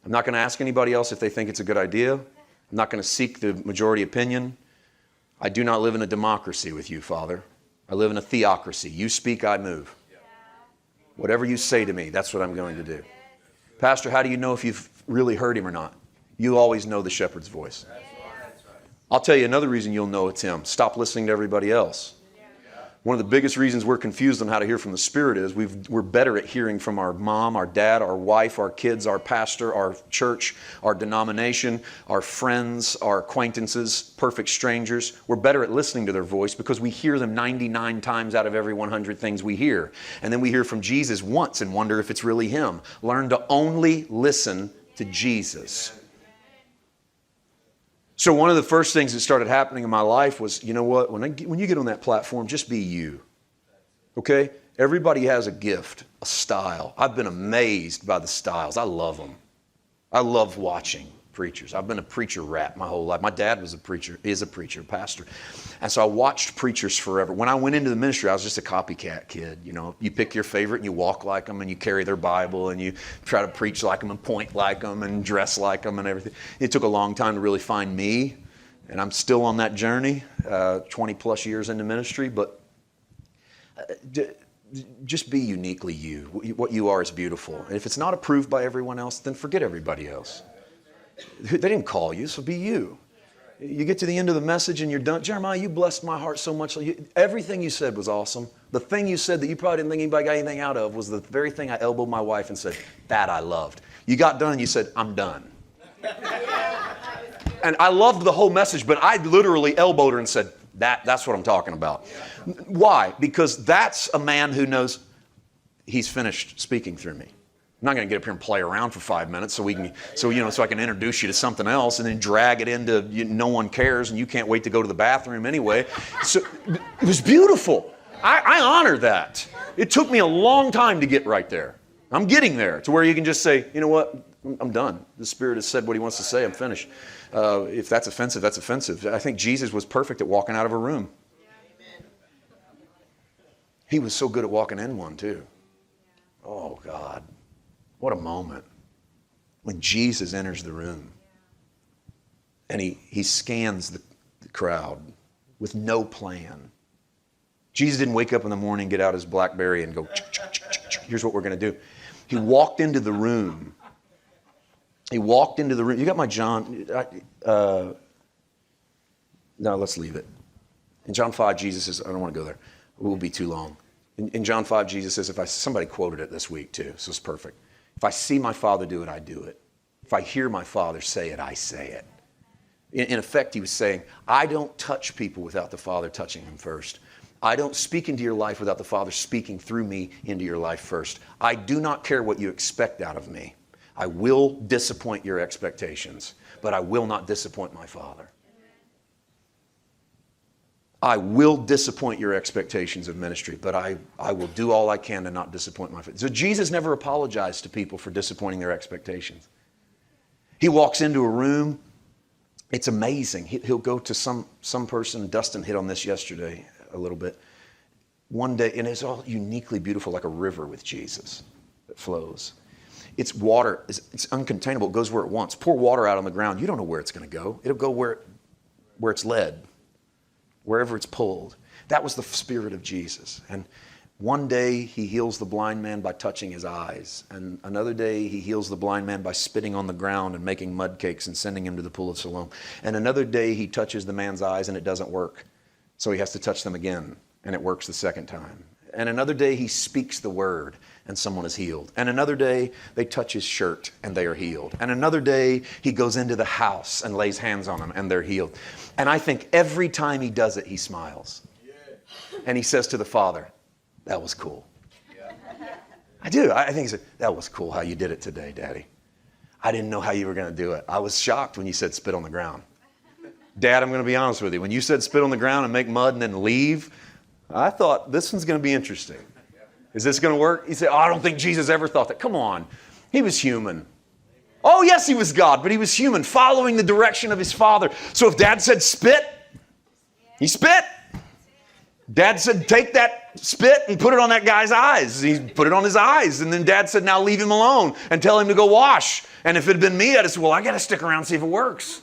I'm not going to ask anybody else if they think it's a good idea. I'm not going to seek the majority opinion. I do not live in a democracy with you, Father. I live in a theocracy. You speak, I move. Whatever you say to me, that's what I'm going to do. Pastor, how do you know if you've really heard him or not? You always know the shepherd's voice. I'll tell you another reason you'll know it's him. Stop listening to everybody else. One of the biggest reasons we're confused on how to hear from the Spirit is we're better at hearing from our mom, our dad, our wife, our kids, our pastor, our church, our denomination, our friends, our acquaintances, perfect strangers. We're better at listening to their voice because we hear them 99 times out of every 100 things we hear. And then we hear from Jesus once and wonder if it's really him. Learn to only listen to Jesus. So one of the first things that started happening in my life was, you know what, when you get on that platform, just be you. Okay? Everybody has a gift, a style. I've been amazed by the styles. I love them. I love watching preachers. I've been a preacher rat my whole life. My dad was a preacher, is a preacher, pastor. And so I watched preachers forever. When I went into the ministry, I was just a copycat kid. You know, you pick your favorite and you walk like them and you carry their Bible and you try to preach like them and point like them and dress like them and everything. It took a long time to really find me. And I'm still on that journey, 20 plus years into ministry. But just be uniquely you. What you are is beautiful. And if it's not approved by everyone else, then forget everybody else. They didn't call you, so be you. You get to the end of the message and you're done. Jeremiah, you blessed my heart so much. Everything you said was awesome. The thing you said that you probably didn't think anybody got anything out of was the very thing I elbowed my wife and said, that I loved. You got done and you said, I'm done. And I loved the whole message, but I literally elbowed her and said, that's what I'm talking about. Why? Because that's a man who knows he's finished speaking through me. I'm not going to get up here and play around for 5 minutes so I can introduce you to something else and then drag it into no one cares and you can't wait to go to the bathroom anyway. So it was beautiful. I honor that. It took me a long time to get right there. I'm getting there to where you can just say, you know what, I'm done. The Spirit has said what he wants to say. I'm finished. If that's offensive, that's offensive. I think Jesus was perfect at walking out of a room. He was so good at walking in one too. Oh God. What a moment when Jesus enters the room and he scans the crowd with no plan. Jesus didn't wake up in the morning, get out his BlackBerry and go, here's what we're going to do. He walked into the room. You got my John? No, let's leave it. In John 5, Jesus says, I don't want to go there. It will be too long. In John 5, Jesus says, somebody quoted it this week too, so it's perfect. If I see my Father do it, I do it. If I hear my Father say it, I say it. In effect, he was saying, I don't touch people without the Father touching them first. I don't speak into your life without the Father speaking through me into your life first. I do not care what you expect out of me. I will disappoint your expectations, but I will not disappoint my Father. I will disappoint your expectations of ministry, but I will do all I can to not disappoint my Father. So Jesus never apologized to people for disappointing their expectations. He walks into a room. It's amazing. He'll go to some person. Dustin hit on this yesterday a little bit. One day, and it's all uniquely beautiful, like a river with Jesus that flows. It's water. It's uncontainable. It goes where it wants. Pour water out on the ground. You don't know where it's going to go. It'll go where it's led, wherever it's pulled. That was the Spirit of Jesus. And one day he heals the blind man by touching his eyes. And another day he heals the blind man by spitting on the ground and making mud cakes and sending him to the pool of Siloam. And another day he touches the man's eyes and it doesn't work. So he has to touch them again and it works the second time. And another day he speaks the word and someone is healed. And another day they touch his shirt and they are healed. And another day he goes into the house and lays hands on them and they're healed. And I think every time he does it, he smiles. And he says to the Father, that was cool. I do. I think he said, that was cool how you did it today, Daddy. I didn't know how you were going to do it. I was shocked when you said spit on the ground. Dad, I'm going to be honest with you. When you said spit on the ground and make mud and then leave, I thought this one's going to be interesting. Is this going to work? He said, I don't think Jesus ever thought that. Come on. He was human. Oh, yes, he was God, but he was human, following the direction of his Father. So if Dad said spit, he spit. Dad said, take that spit and put it on that guy's eyes. He put it on his eyes. And then Dad said, now leave him alone and tell him to go wash. And if it had been me, I'd have said, well, I got to stick around and see if it works.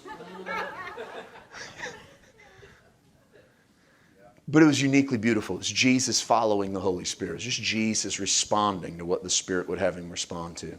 But it was uniquely beautiful. It's Jesus following the Holy Spirit. It's just Jesus responding to what the Spirit would have him respond to.